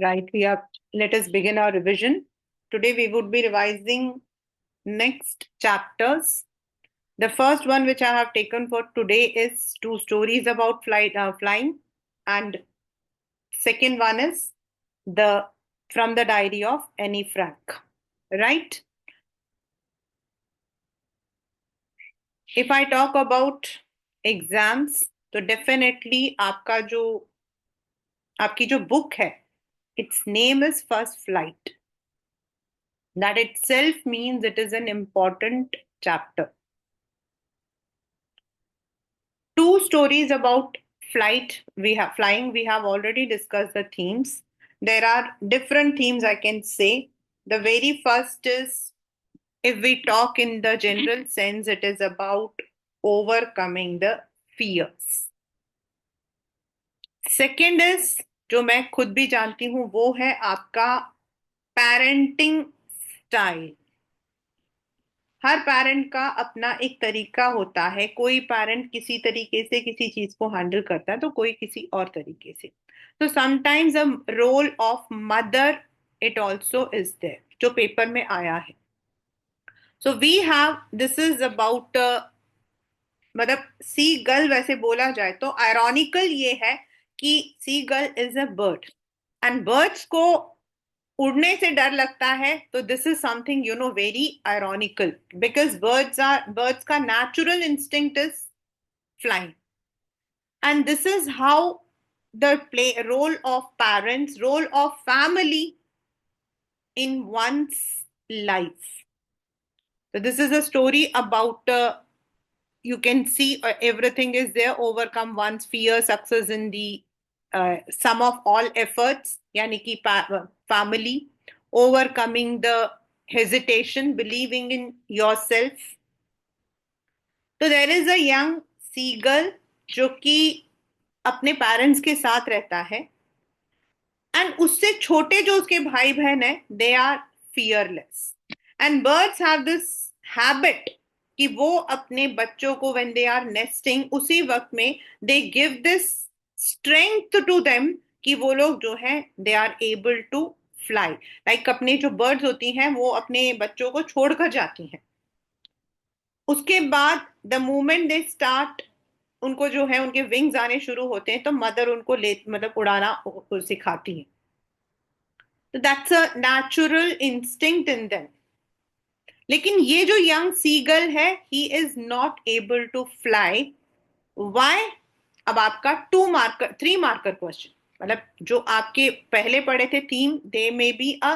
Right, let us begin our revision. Today we would be revising next chapters. The first one which I have taken for today is two stories about flying, and second one is the from the diary of Annie Frank. Right? If I talk about exams, तो definitely आपकी जो book है, its name is First Flight. That itself means it is an important chapter. Two stories about flying. We have already discussed the themes. There are different themes I can say. The very first is, if we talk in the general sense, it is about overcoming the fears. Second is, जो मैं खुद भी जानती हूँ, वो है आपका parenting style. हर parent का अपना एक तरीका होता है. कोई पेरेंट किसी तरीके से किसी चीज को हैंडल करता है, तो कोई किसी और तरीके से. तो sometimes a role of mother it also is there, जो पेपर में आया है. So we have this is about, मतलब सी गर्ल वैसे बोला जाए तो आयरॉनिकल ये है कि seagull is a bird, and birds को उड़ने से डर लगता है. तो this is something very ironical, because birds का natural instinct is flying. And this is how the play role of parents, role of family in one's life. So this is a story about, you can see everything is there. Overcome one's fear, success in the sum of all efforts, yani ki family, overcoming the hesitation, believing in yourself. तो there is a young seagull जो कि अपने parents के साथ रहता है, and उससे छोटे जो उसके भाई बहन है, they are fearless. And birds have this habit कि वो अपने बच्चों को व्हेन दे आर नेस्टिंग, उसी वक्त में they give this strength to them कि वो लोग जो है they are able to fly. Like अपने जो बर्ड्स होती हैं वो अपने बच्चों को छोड़कर जाती हैं. उसके बाद द मोमेंट दे स्टार्ट, उनको जो है उनके विंग्स आने शुरू होते हैं, तो मदर उनको मतलब उड़ाना सिखाती है. तो that's a natural instinct in them. लेकिन ये जो यंग सीगल है, he is not able to fly. Why? अब आपका 2 मार्कर 3 मार्कर क्वेश्चन, मतलब जो आपके पहले पढ़े थे theme, they may be a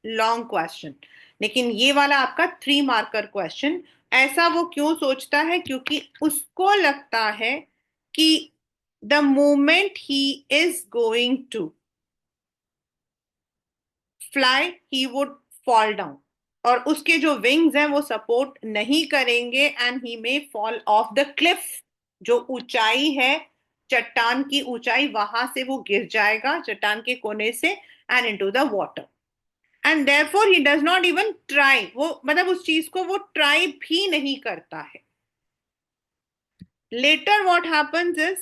long question, लेकिन ये वाला आपका 3 मार्कर क्वेश्चन. ऐसा वो क्यों सोचता है? क्योंकि उसको लगता है कि the moment he is going to fly, he would fall down, और उसके जो विंग्स हैं वो सपोर्ट नहीं करेंगे, and he may fall off the cliff. जो ऊंचाई है, चट्टान की ऊंचाई, वहां से वो गिर जाएगा चट्टान के कोने से, and into the water. And therefore he does not even try. वो मतलब उस चीज को वो ट्राई भी नहीं करता है. लेटर व्हाट हैपेंस इज,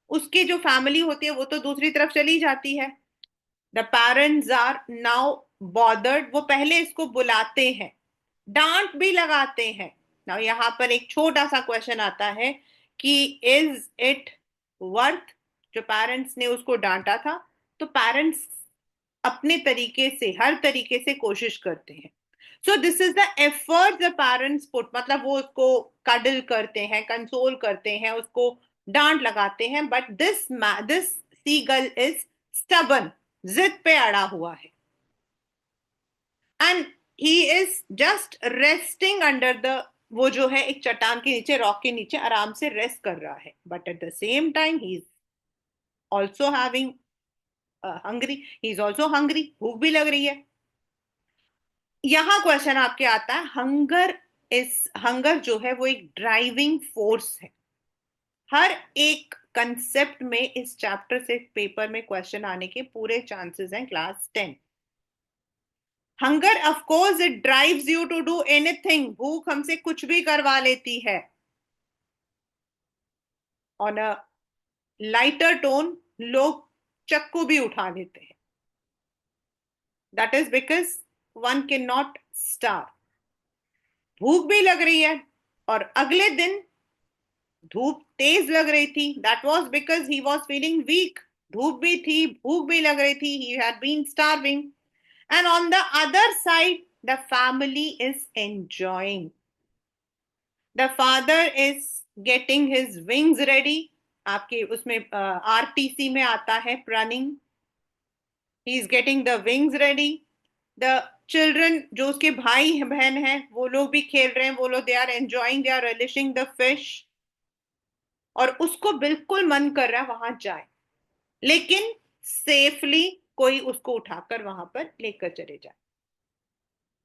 उसकी जो फैमिली होती है वो तो दूसरी तरफ चली जाती है. The parents are now bothered. वो पहले इसको बुलाते हैं, डांट भी लगाते हैं. नाउ यहाँ पर एक छोटा सा क्वेश्चन आता है कि इज इट वर्थ. जो पेरेंट्स ने उसको डांटा था, तो पेरेंट्स अपने तरीके से, हर तरीके से कोशिश करते हैं. So this is the effort the parents put, मतलब वो उसको कडल करते हैं, कंसोल करते हैं, उसको डांट लगाते हैं. But this seagull is stubborn, जिद पे अड़ा हुआ है, and he is just resting under the, वो जो है एक चट्टान के नीचे, रॉक के नीचे आराम से रेस्ट कर रहा है. But at the same time he is also having hungry, he is also hungry, भूख भी लग रही है. यहां क्वेश्चन आपके आता है, हंगर जो है वो एक ड्राइविंग फोर्स है. हर एक कंसेप्ट में इस चैप्टर से पेपर में क्वेश्चन आने के पूरे चांसेस हैं. Class 10, hunger of course it drives you to do anything. भूख हमसे कुछ भी करवा लेती है. ऑन अ लाइटर टोन, लोग चक्कू भी उठा लेते हैं। That is because one can not star. भूख भी लग रही है और अगले दिन धूप तेज लग रही थी, that was because he was feeling weak. धूप भी थी, भूख भी लग रही थी, he had been starving. And on the other side the family is enjoying. The father is getting his wings ready. आपके उसमें आरटीसी में आता है running. He is getting the wings ready. The children, जो उसके भाई बहन हैं, वो लोग भी खेल रहे हैं, वो लोग they are enjoying, they are relishing the fish. और उसको बिल्कुल मन कर रहा है वहां जाए, लेकिन सेफली कोई उसको उठाकर वहां पर लेकर चले जाए।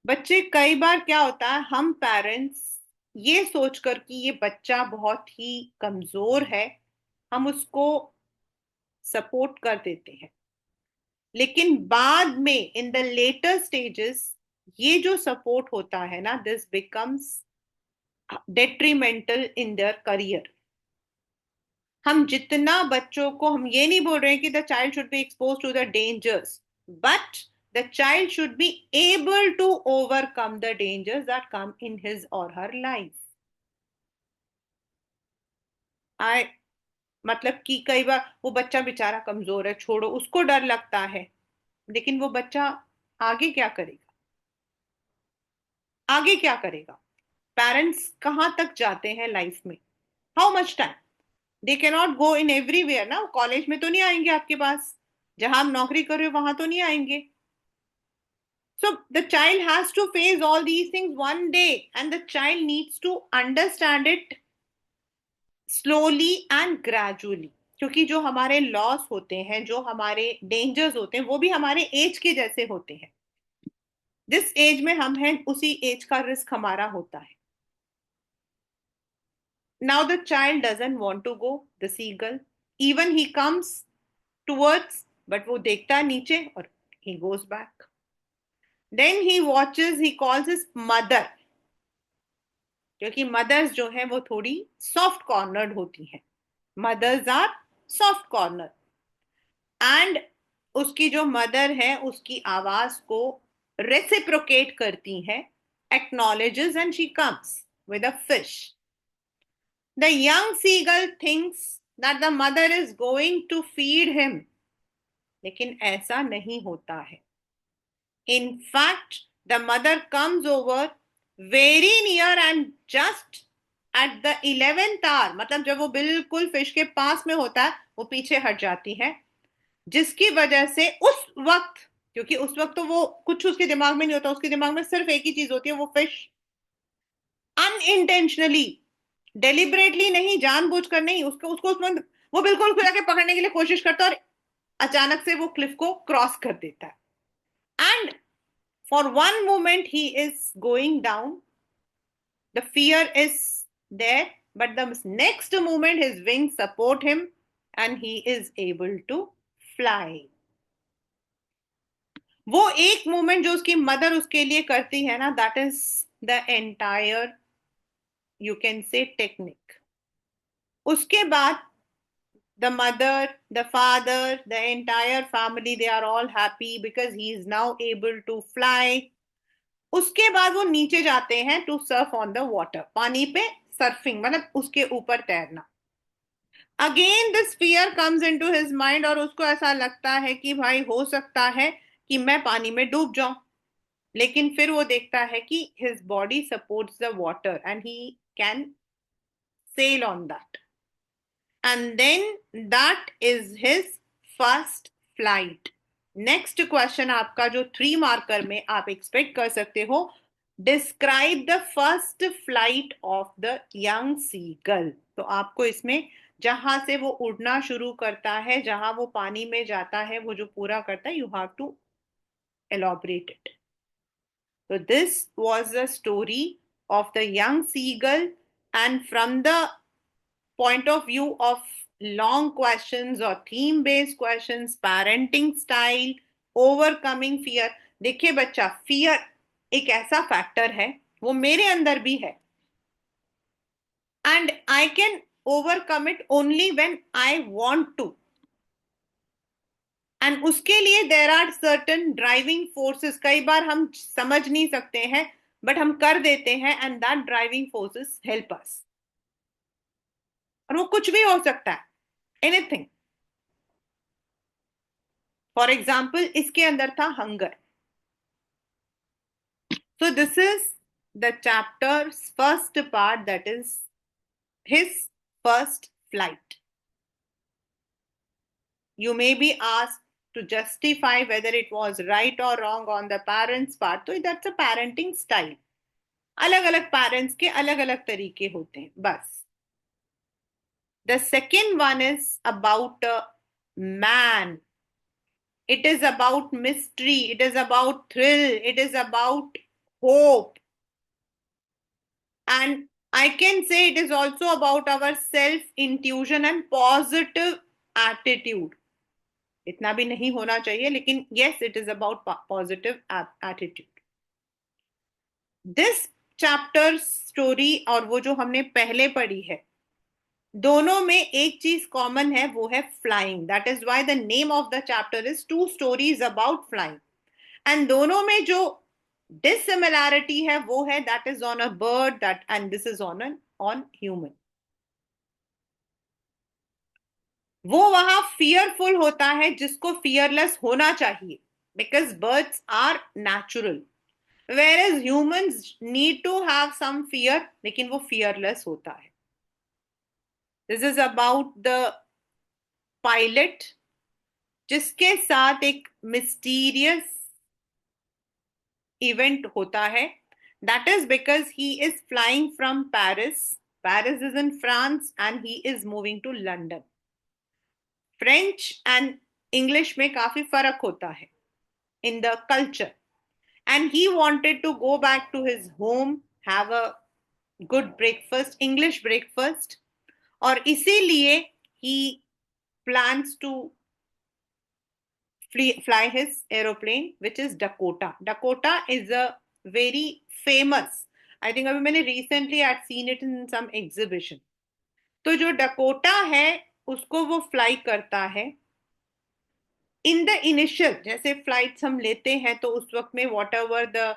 बच्चे, कई बार क्या होता है, हम पेरेंट्स ये सोचकर कि ये बच्चा बहुत ही कमजोर है, हम उसको सपोर्ट कर देते हैं। लेकिन बाद में इन द लेटर स्टेजेस ये जो सपोर्ट होता है ना, this becomes detrimental in their career. हम जितना बच्चों को, हम ये नहीं बोल रहे हैं कि the child should be expose to the dangers, but the child should be able to overcome the dangers that come in his or her life. आई मतलब कि कई बार वो बच्चा बेचारा कमजोर है, छोड़ो उसको, डर लगता है, लेकिन वो बच्चा आगे क्या करेगा? आगे क्या करेगा? पेरेंट्स कहाँ तक जाते हैं लाइफ में? How much time? They can not go in everywhere ना। कॉलेज में तो नहीं आएंगे आपके पास, जहां आप नौकरी कर रहे हो वहां तो नहीं आएंगे। So the child has to face all these things one day, and the child needs to understand it slowly and gradually. क्योंकि जो हमारे लॉस होते हैं, जो हमारे डेंजर्स होते हैं, वो भी हमारे एज के जैसे होते हैं। जिस एज में हम हैं उसी एज का रिस्क हमारा होता है। Now the child doesn't want to go, the seagull, even he comes towards, but वो देखता है नीचे और he goes back. Then he watches, he calls his mother, क्योंकि मदर्स जो हैं वो थोड़ी सॉफ्ट कॉर्नर्ड होती हैं। Mothers are soft corner. And उसकी जो मदर है उसकी आवाज को रेसिप्रोकेट करती है, acknowledges, and she comes with a fish. The young seagull thinks that the mother is going to feed him, लेकिन ऐसा नहीं होता है। In fact, the mother comes over very near and just at the 11th hour, मतलब जब वो बिल्कुल fish के पास में होता है, वो पीछे हट जाती है। जिसकी वजह से उस वक्त, क्योंकि उस वक्त तो वो कुछ उसके दिमाग में नहीं होता, उसके दिमाग में सिर्फ एक ही चीज होती है, वो फिश। अनइंटेंशनली, डेलिबरेटली नहीं, जानबूझकर नहीं, उसको उसको उसमें वो बिल्कुल उसको जाके पकड़ने के लिए कोशिश करता है और अचानक से वो क्लिफ को क्रॉस कर देता है। And for one moment he is going down, the fear is there, but the next moment his wings support him and he is able to fly. वो एक मोमेंट जो उसकी मदर उसके लिए करती है ना, that is the entire, you can say, technique. उसके बाद the mother, the father, the entire family, they are all happy because he is now able to fly. उसके बाद वो नीचे जाते हैं to surf on the water, पानी पे सर्फिंग मतलब उसके ऊपर तैरना। Again this fear comes into his mind, और उसको ऐसा लगता है कि भाई हो सकता है कि मैं पानी में डूब जाऊं। लेकिन फिर वो देखता है कि his body supports the water and he can sail on that, and then that is his first flight. Next question आपका जो 3 मार्कर में आप एक्सपेक्ट कर सकते हो, describe the first flight of the young seagull. तो आपको इसमें जहां से वो उड़ना शुरू करता है, जहां वो पानी में जाता है, वो जो पूरा करता है, you have to elaborate it. तो this was the story of the young seagull, and from the point of view of long questions or theme based questions, parenting style, overcoming fear। देखिए बच्चा, फियर एक ऐसा factor है, वो मेरे अंदर भी है, and I can overcome it only when I want to. And उसके लिए there are certain driving forces, कई बार हम समझ नहीं सकते हैं बट हम कर देते हैं, and that driving forces help us. और वो कुछ भी हो सकता है, एनीथिंग। फॉर एग्जाम्पल इसके अंदर था hunger. So this is the chapters first part, that is his first flight. You may be asked to justify whether it was right or wrong on the parents' part. तो that's a parenting style. अलग अलग parents के अलग अलग तरीके होते हैं बस। The second one is about a man. It is about mystery. It is about thrill. It is about hope. And I can say it is also about our self intuition and positive attitude. इतना भी नहीं होना चाहिए, लेकिन yes, it is about positive attitude. This chapter story और वो जो हमने पहले पढ़ी है, दोनों में एक चीज कॉमन है, वो है flying. That is why the name of the chapter is two stories about flying. And दोनों में जो डिसिमिलैरिटी है वो है that is on a bird, that and this is on human. वो वहां फियरफुल होता है जिसको फियरलेस होना चाहिए, because birds are natural, whereas humans need to have some fear, लेकिन वो fearless होता है। This is about the pilot जिसके साथ एक mysterious event होता है। That is because he is flying from Paris. Paris is in France and he is moving to London. French and English में काफी फर्क होता है in the culture. And he wanted to go back to his home, have a good breakfast, English breakfast, और इसीलिए he plans to fly his aeroplane, which is Dakota. Dakota is a very famous, I think अभी मैंने recently had seen it in some exhibition. तो जो Dakota है उसको वो fly करता है। इन द इनिशियल जैसे फ्लाइट्स हम लेते हैं तो उस वक्त में what ever the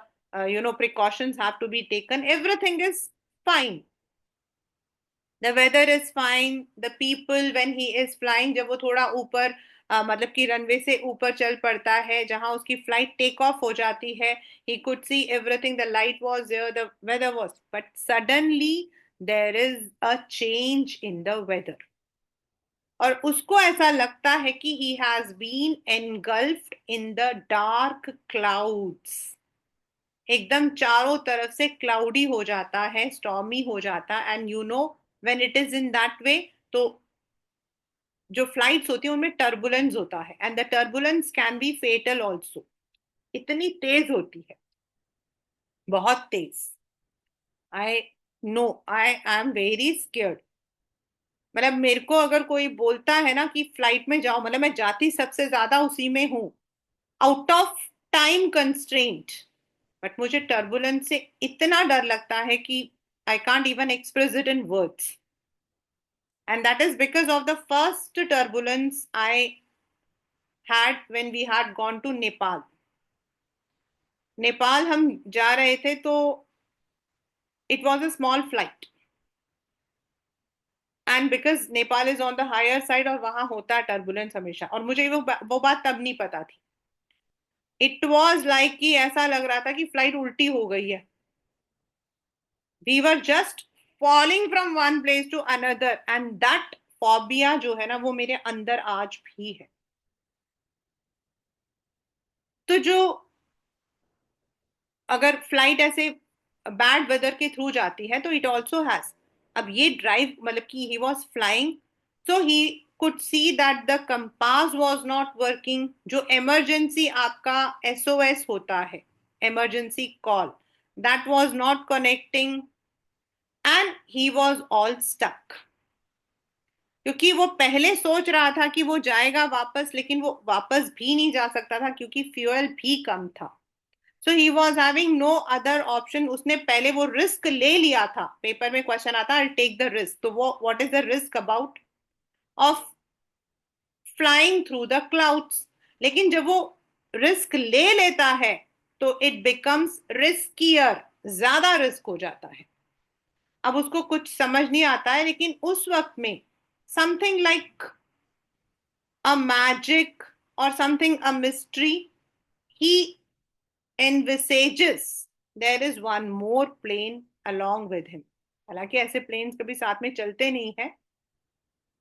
precautions have to be taken, everything is fine, the weather is fine, the people when he is flying, जब वो थोड़ा ऊपर मतलब कि रनवे से ऊपर चल पड़ता है जहां उसकी फ्लाइट टेक ऑफ हो जाती है, he could see everything, the light was there, the weather was, but suddenly there is a change in the weather, और उसको ऐसा लगता है कि he has been engulfed in the dark clouds, एकदम चारों तरफ से क्लाउडी हो जाता है, स्टॉर्मी हो जाता है। And you know when it is in that way, तो जो फ्लाइट्स होती है उनमें टर्बुलेंस होता है, and the turbulence can be fatal also. इतनी तेज होती है, बहुत तेज। I know, I am very scared. मतलब मेरे को अगर कोई बोलता है ना कि फ्लाइट में जाओ, मतलब मैं जाती सबसे ज्यादा उसी में हूं, out of time constraint, but मुझे टर्बुलेंस से इतना डर लगता है कि I can't even express it in words. And that is because of the first turbulence I had when we had gone to Nepal. Nepal हम जा रहे थे तो it was a small flight, and because Nepal is on the higher side और वहां होता है turbulence हमेशा, और मुझे वो बात तब नहीं पता थी। इट वॉज लाइक कि ऐसा लग रहा था कि फ्लाइट उल्टी हो गई है। We were just falling from one place to another, and that phobia जो है ना वो मेरे अंदर आज भी है। तो जो अगर फ्लाइट ऐसे बैड वेदर के थ्रू जाती है तो इट ऑल्सो हैज, अब ये ड्राइव मतलब कि he was flying, so he could see that the compass was not working. जो इमरजेंसी आपका एसओएस होता है, emergency call, that was not connecting, and he was all stuck. क्योंकि वो पहले सोच रहा था कि वो जाएगा वापस, लेकिन वो वापस भी नहीं जा सकता था क्योंकि फ्यूल भी कम था। So he was having no other option. उसने पहले वो रिस्क ले लिया था, पेपर में क्वेश्चन आता आई टेक द रिस्क, तो वो what is the risk about of flying through the clouds. लेकिन जब वो रिस्क ले लेता है तो इट बिकम्स रिस्कियर, ज्यादा रिस्क हो जाता है। अब उसको कुछ समझ नहीं आता है, लेकिन उस वक्त में समथिंग लाइक अ मैजिक और something a mystery, he envisages there is one more plane along with him। हालांकि ऐसे प्लेन्स कभी साथ में चलते नहीं है,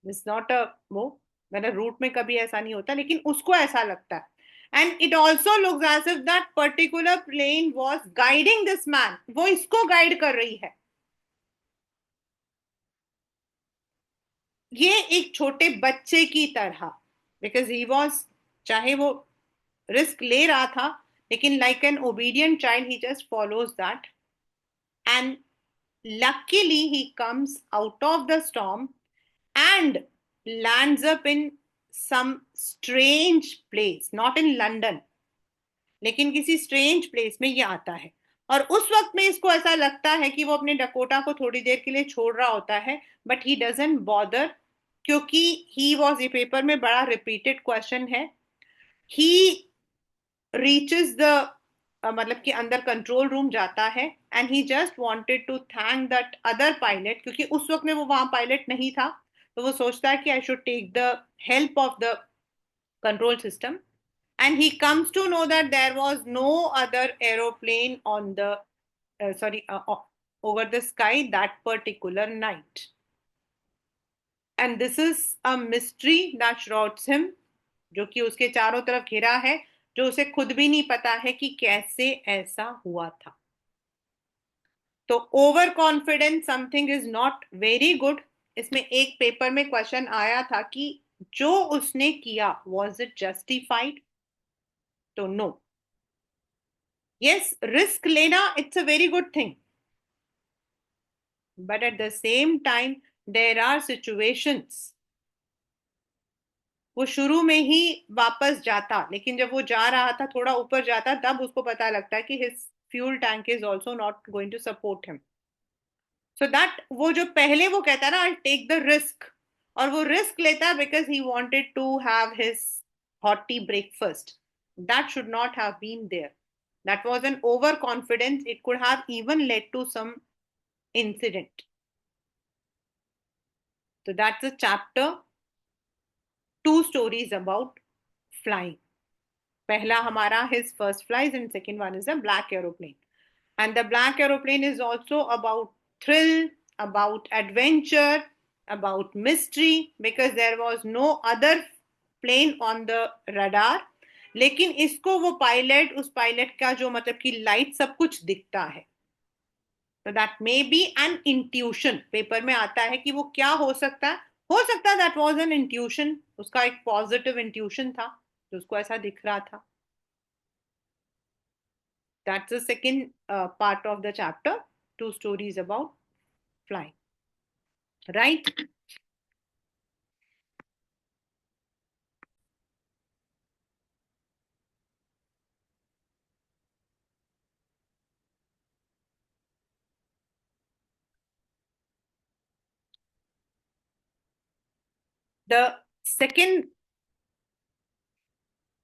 इट्स नॉट अ वो मतलब रूट में कभी ऐसा नहीं होता, लेकिन उसको ऐसा लगता है। And it also looks as if that particular plane was guiding this man, वो इसको गाइड कर रही है। ये एक छोटे बच्चे की तरह, बिकॉज ही वॉज, चाहे वो रिस्क ले रहा था, लेकिन like an obedient child he just follows that. And luckily, he comes out of the storm and lands up in some strange place, not in London, लेकिन किसी स्ट्रेंज प्लेस में ये आता है। और उस वक्त में इसको ऐसा लगता है कि वो अपने डकोटा को थोड़ी देर के लिए छोड़ रहा होता है, बट ही डजंट बॉदर, क्योंकि ही वॉज, ये पेपर में बड़ा रिपीटेड क्वेश्चन है। ही रीचेस द मतलब कि अंदर कंट्रोल रूम जाता है, and he just wanted to thank that other pilot, क्योंकि उस वक्त में वो वहां पायलट नहीं था, तो वो सोचता है कि I should take the help of the control system. And he comes to know that there was no other aeroplane on the sorry over the sky that particular night, and this is a mystery that shrouds him, जो कि उसके चारों तरफ घिरा है, जो उसे खुद भी नहीं पता है कि कैसे ऐसा हुआ था। तो over confidence something is not very good. इसमें एक पेपर में क्वेश्चन आया था कि जो उसने किया वॉज इट जस्टिफाइड, तो नो। यस, रिस्क लेना it's a very good thing, but at the same time there are situations, वो शुरू में ही वापस जाता, लेकिन जब वो जा रहा था थोड़ा ऊपर जाता, तब उसको पता लगता है कि his fuel tank is also not going to support him. So that वो जो पहले वो कहता है ना, आई टेक द रिस्क, और वो रिस्क लेता है because he wanted to have his hearty breakfast, that should not have been there. That was an over confidence, it could have even led to some incident. तो that's a chapter, two stories about flying. पहला हमारा his first flies and second one is a black aeroplane. And the black aeroplane is also about thrill, about adventure, about mystery, because there was no other plane on the radar। लेकिन इसको वो pilot, उस pilot का जो मतलब कि light सब कुछ दिखता है, तो that may B N intuition. Paper में आता है कि वो क्या हो सकता है दैट वाज एन इंट्यूशन, उसका एक पॉजिटिव इंट्यूशन था, तो उसको ऐसा दिख रहा था। That's the second part of the chapter, two stories about flying, right? The second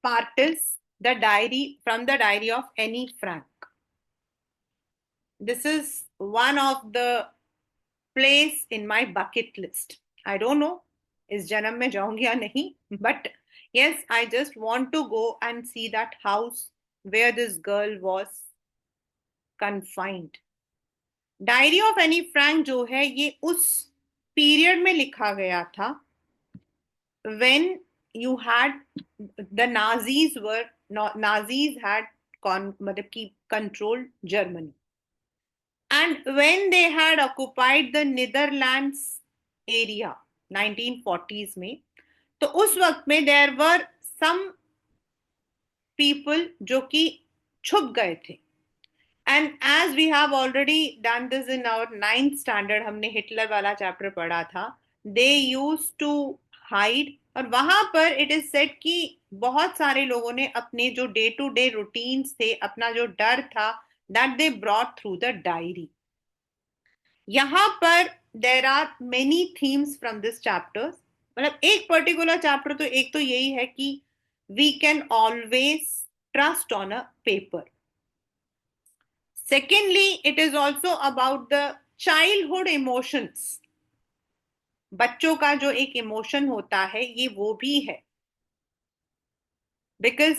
part is the diary, from the diary of Annie Frank। This is one of the place in my bucket list। I don't know इस जन्म में जाऊंगी या नहीं, but yes, I just want to go and see that house where this girl was confined। Diary of Anne Frank जो है, ये उस पीरियड में लिखा गया था when you had the Nazis were not, Nazis had मतलब कि controlled Germany, and when they had occupied the Netherlands area 1940s में, तो उस वक्त में there were some people जो कि छुप गए थे। And as we have already done this in our ninth standard, हमने हिटलर वाला चैप्टर पढ़ा था, दे यूज टू हाइड। और वहां पर इट इज सेड कि बहुत सारे लोगों ने अपने जो डे टू डे रूटीन्स थे, अपना जो डर था, that they brought through the diary. यहाँ पर there are many themes from this chapter, मतलब एक पर्टिकुलर चैप्टर तो एक तो यही है कि we can always trust on a paper. Secondly, it is also about the childhood emotions. बच्चों का जो एक इमोशन होता है ये वो भी है, because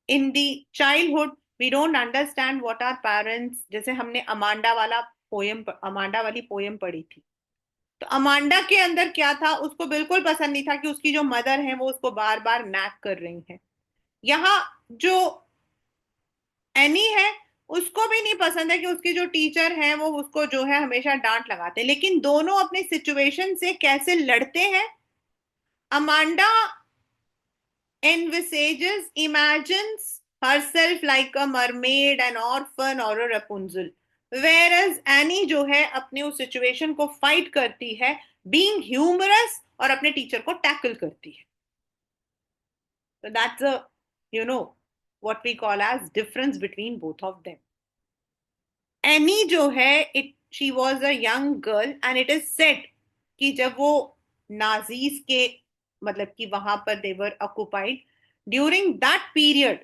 in the childhood we don't understand what are parents. जैसे हमने अमांडा वाली पोयम पढ़ी थी, तो अमांडा के अंदर क्या था, उसको बिल्कुल पसंद नहीं था कि उसकी जो मदर है वो उसको बार बार नैक कर रही है. यहाँ जो एनी है, उसको भी नहीं पसंद है कि उसकी जो टीचर है वो उसको जो है हमेशा डांट लगाते हैं. लेकिन दोनों अपने सिचुएशन से कैसे लड़ते हैं. Amanda envisages, imagines herself like a mermaid, an orphan or a Rapunzel. Whereas Annie जो है अपने उस सिचुएशन को फाइट करती है, being humorous, और अपने टीचर को टैकल करती है. So that's a, what we call as difference between both of them. Annie जो है, she was a young girl and it is said कि जब वो नाजीज के, मतलब कि वहां पर they were occupied, during that period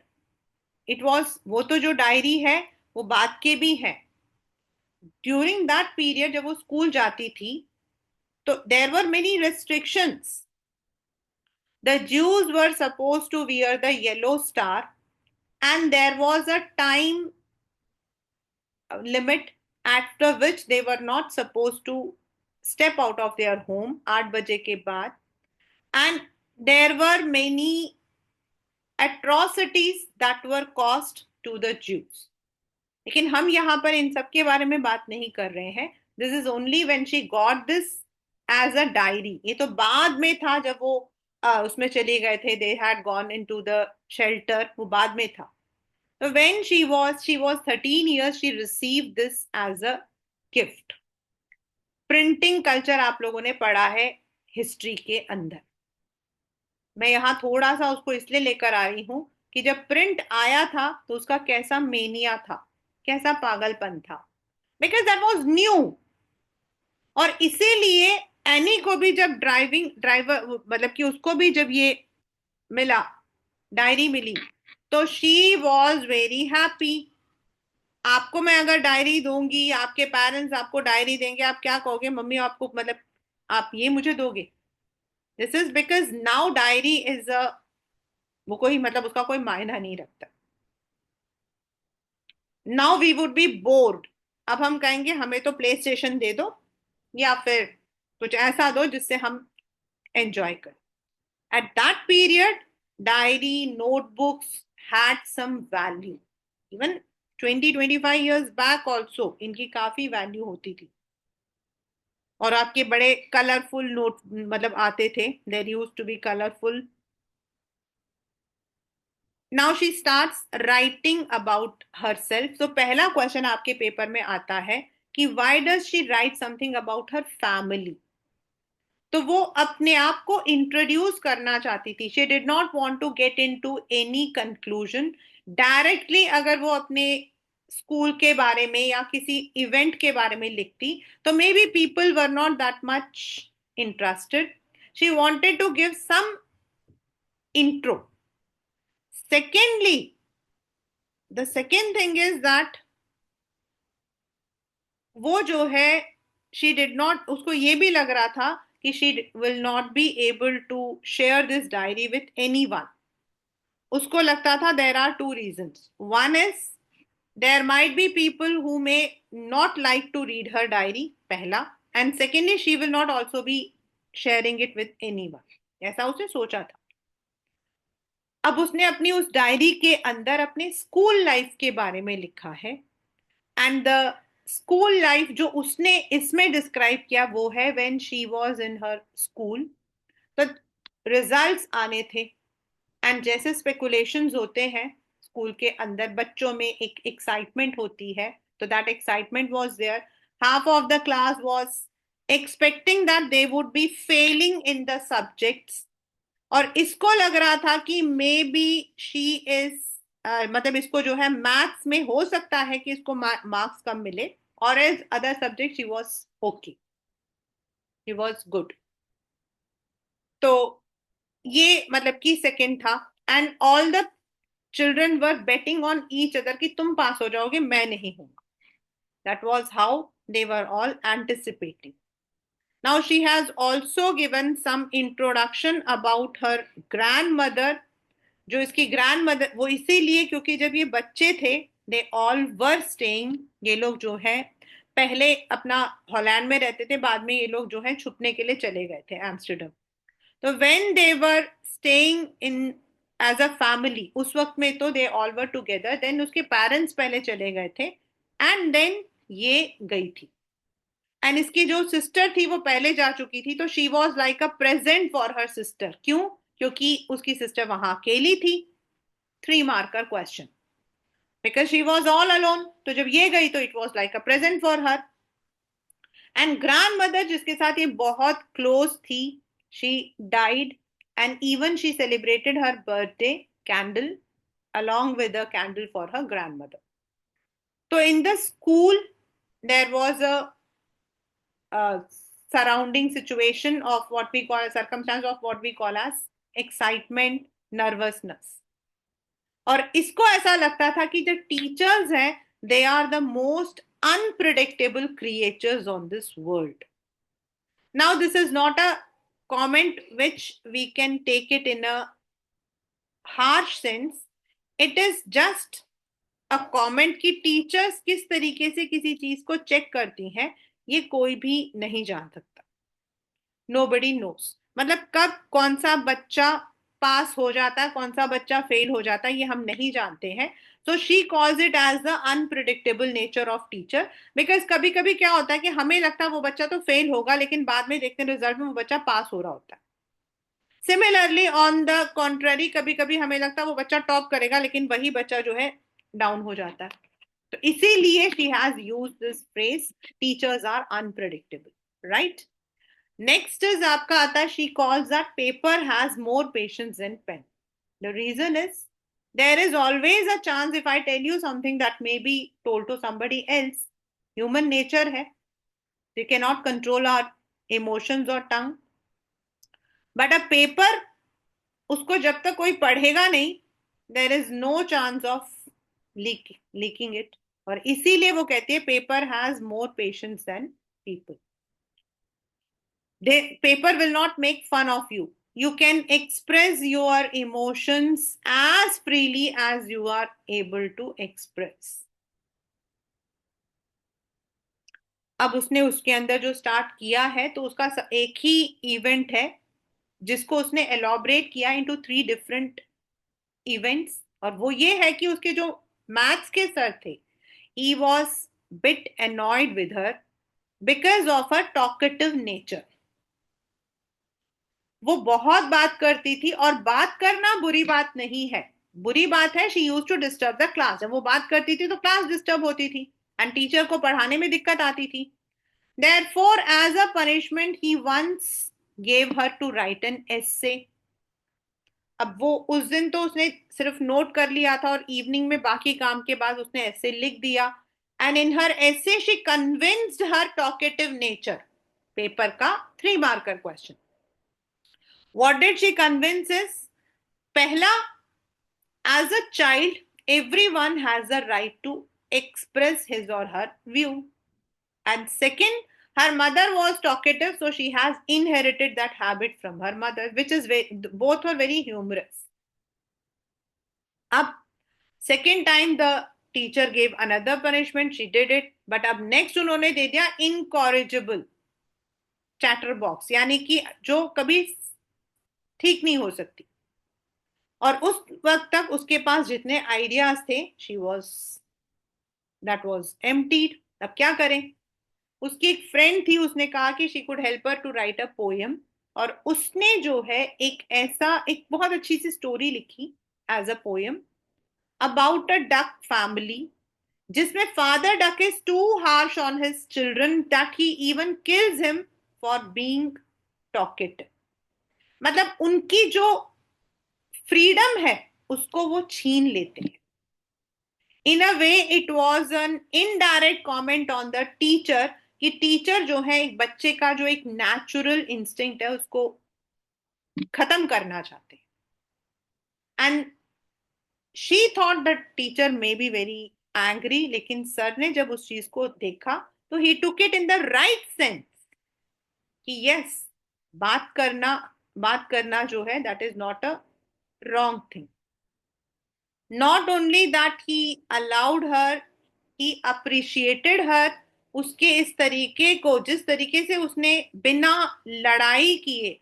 it was, वो तो जो डायरी है वो बात के भी है. ड्यूरिंग दैट पीरियड जब वो स्कूल जाती थी तो there were many restrictions. The Jews were supposed to wear the yellow star and there was a time limit after which they were not supposed to step out of their home 8 बजे के बाद. And there were many atrocities that were caused to the Jews. लेकिन हम यहाँ पर इन सब के बारे में बात नहीं कर रहे हैं. This is only when she got this as a diary. ये तो बाद में था जब वो उसमें चले गए थे, they had gone into the shelter, वो बाद में था. तो when she was 13 years she received this as a gift. Printing culture आप लोगों ने पढ़ा है हिस्ट्री के अंदर. मैं यहाँ थोड़ा सा उसको इसलिए लेकर आ रही हूँ कि जब प्रिंट आया था तो उसका कैसा मेनिया था, कैसा पागलपन था, बिकॉज दैट वॉज न्यू. और इसीलिए एनी को भी जब ड्राइवर मतलब कि उसको भी जब ये मिला, डायरी मिली, तो शी वॉज वेरी हैप्पी. आपको मैं अगर डायरी दूंगी, आपके पेरेंट्स आपको डायरी देंगे, आप क्या कहोगे? मम्मी आपको, मतलब आप ये मुझे दोगे? This is because now diary is a, वो कोई, मतलब उसका कोई मायना नहीं रखता. Now we would be bored. अब हम कहेंगे हमें तो प्ले स्टेशन दे दो या फिर कुछ ऐसा दो जिससे हम एंजॉय करें. At that period diary, notebooks had some value. Even 20-25 years back also इनकी काफी वैल्यू होती थी. और आपके बड़े कलरफुल नोट मतलब आते थे, there use to be colourful. Now she starts writing about herself. तो पहला क्वेश्चन आपके पेपर में आता है कि why does she write something about her family. तो वो अपने आप को इंट्रोड्यूस करना चाहती थी. She did not want to get into any conclusion directly. अगर वो अपने स्कूल के बारे में या किसी इवेंट के बारे में लिखती तो maybe people were not that much interested. She wanted to give some intro. Secondly, the second thing is that वो जो है, she did not, उसको ये भी लग रहा था कि she will not be able to share this diary with anyone. उसको लगता था there are two reasons. One is there might be people who may not like to read her diary, पहला. And secondly, she will not also be sharing it with anyone. ऐसा उसने सोचा था. अब उसने अपनी उस डायरी के अंदर अपने स्कूल लाइफ के बारे में लिखा है. एंड द स्कूल लाइफ जो उसने इसमें डिस्क्राइब किया वो है when she was in her school. तो रिजल्ट्स आने थे एंड जैसे स्पेकुलेशंस होते हैं स्कूल के अंदर, बच्चों में एक एक्साइटमेंट होती है. तो that excitement was there. Half of the class was expecting that they would be failing in the subjects. और इसको लग रहा था कि मे बी शी इज, मतलब इसको जो है मैथ्स में हो सकता है कि इसको मार्क्स कम मिले, और as other subject she was okay, she was good. तो ये मतलब कि सेकंड था. And all the children were betting on each other कि तुम पास हो जाओगे, मैं नहीं हूं. That was how they were all anticipating. Now she has also given some introduction about her grandmother. जो इसकी grandmother, वो इसीलिए क्योंकि जब ये बच्चे थे, they all were staying, ये लोग जो है पहले अपना हॉलैंड में रहते थे, बाद में ये लोग जो है छुपने के लिए चले गए थे एम्स्टर्डम. तो when they were staying in as a family, उस वक्त में तो they all were together. then उसके parents पहले चले गए थे and then ये गई थी. एंड इसकी जो सिस्टर थी वो पहले जा चुकी थी, तो she was like a present for her sister. क्यों? क्योंकि उसकी सिस्टर वहां अकेली थी. 3 marker question. Because she was all alone, तो जब ये गई तो it was like a present for her. And grand mother जिसके साथ ये बहुत क्लोज थी, she died. And even she celebrated her birthday candle along with a candle for her grandmother. So in the school there was a surrounding situation of what we call a circumstance of what we call as excitement, nervousness. और इसको ऐसा लगता था कि जो teachers हैं they are the most unpredictable creatures on this world. Now this is not a comment which we can take it in a harsh sense. It is just a comment कि teachers किस तरीके से किसी चीज को check करती हैं ये कोई भी नहीं जान सकता. Nobody knows. मतलब कब कौन सा बच्चा पास हो जाता है, कौन सा बच्चा फेल हो जाता है, ये हम नहीं जानते हैं. So she calls it as the unpredictable nature of teacher. Because कभी कभी क्या होता है कि हमें लगता है वो बच्चा तो फेल होगा, लेकिन बाद में देखते हैं रिजल्ट में वो बच्चा पास हो रहा होता है. सिमिलरली ऑन द कॉन्ट्ररी, कभी कभी हमें लगता है वो बच्चा टॉप करेगा, लेकिन वही बच्चा जो है डाउन हो जाता है. तो इसीलिए she has use this phrase, teachers are unpredictable. Right. Next is आपका आता है, she calls that paper has more patience than pen. The reason is there is always a chance if I tell you something that may be told to somebody else. Human nature है, we can not control our emotions और tongue. But a paper, उसको जब तक कोई पढ़ेगा नहीं, there is no chance of leaking it. और इसीलिए वो कहती है paper has more patience than people. Paper will not make fun of you. You can express your emotions as freely as you are able to express. अब उसने उसके अंदर जो स्टार्ट किया है तो उसका एक ही इवेंट है जिसको उसने एलॉबरेट किया इनटू 3 डिफरेंट इवेंट्स. और वो ये है कि उसके जो मैथ्स के सर थे, he was bit annoyed with her because of her talkative nature. वो बहुत बात करती थी, और बात करना बुरी बात नहीं है. बुरी बात है she use to disturb the class. जब वो बात करती थी तो क्लास डिस्टर्ब होती थी एंड टीचर को पढ़ाने में दिक्कत आती थी. Therefore, as a punishment, he once gave her to write an essay. अब वो उस दिन तो उसने सिर्फ नोट कर लिया था और इवनिंग में बाकी काम के बाद उसने ऐसे लिख दिया. And in her essay she convinced her talkative nature. Paper का 3 marker question. What did she convince is, पहला, as a child everyone has a right to express his or her view. And second, her mother was talkative, so she has inherited that habit from her mother, which is both were very humorous. अब second time the teacher gave another punishment, she did it. But अब next उन्होंने दे दिया incorrigible chatter box, यानी कि जो कभी ठीक नहीं हो सकती. और उस वक्त तक उसके पास जितने आइडियाज थे, she was that was emptied. अब क्या करें? उसकी एक फ्रेंड थी, उसने कहा कि she could help her to write a poem. और उसने जो है एक बहुत अच्छी सी स्टोरी लिखी as a poem about a duck family, जिसमें father duck is too harsh on his children that he even kills him for being talkative. मतलब उनकी जो फ्रीडम है उसको वो छीन लेते हैं. In a way it was an indirect comment on the teacher, कि टीचर जो है एक बच्चे का जो एक नेचुरल इंस्टिंक्ट है उसको खत्म करना चाहते हैं. And she thought the teacher may be very angry, लेकिन सर ने जब उस चीज को देखा तो he took it in the right sense कि यस, बात करना बात करना जो है that is not a wrong thing. Not only that he allowed her, he appreciated her, उसके इस तरीके को, जिस तरीके से उसने बिना लड़ाई किए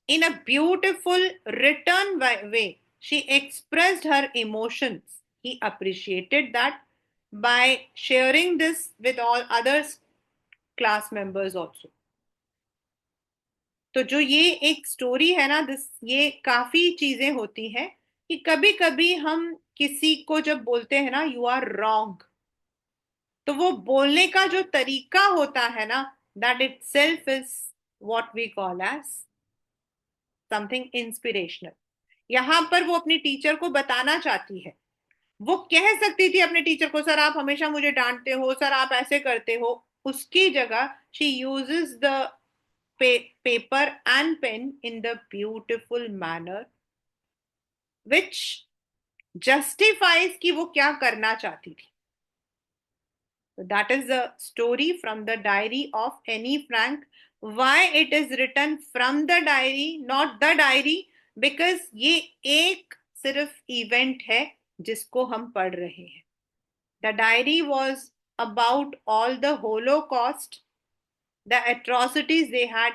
in a beautiful written way she expressed her emotions. He appreciated that by sharing this with all other class members also. तो जो ये एक स्टोरी है ना, दिस ये काफी चीजें होती हैं कि कभी कभी हम किसी को जब बोलते हैं ना यू आर रॉन्ग, तो वो बोलने का जो तरीका होता है ना, that itself is what we call as something inspirational. यहां पर वो अपनी टीचर को बताना चाहती है. वो कह सकती थी अपने टीचर को, सर आप हमेशा मुझे डांटते हो, सर आप ऐसे करते हो. उसकी जगह she uses the paper and pain in the beautiful manner which justifies कि वो क्या करना चाहती थी. That is the story from the diary of Anne Frank. why it is written from the diary, not the diary? Because ये एक सिर्फ event है जिसको हम पढ़ रहे हैं. The diary was about all the Holocaust, the atrocities they had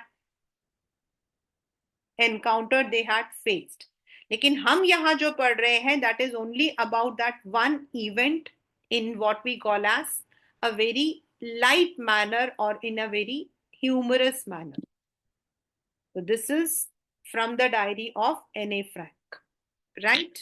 encountered, they had faced. लेकिन हम यहाँ जो पढ़ रहे हैं that is only about that one event in what we call as a very light manner or in a very humorous manner. So this is from the diary of Anne Frank, right?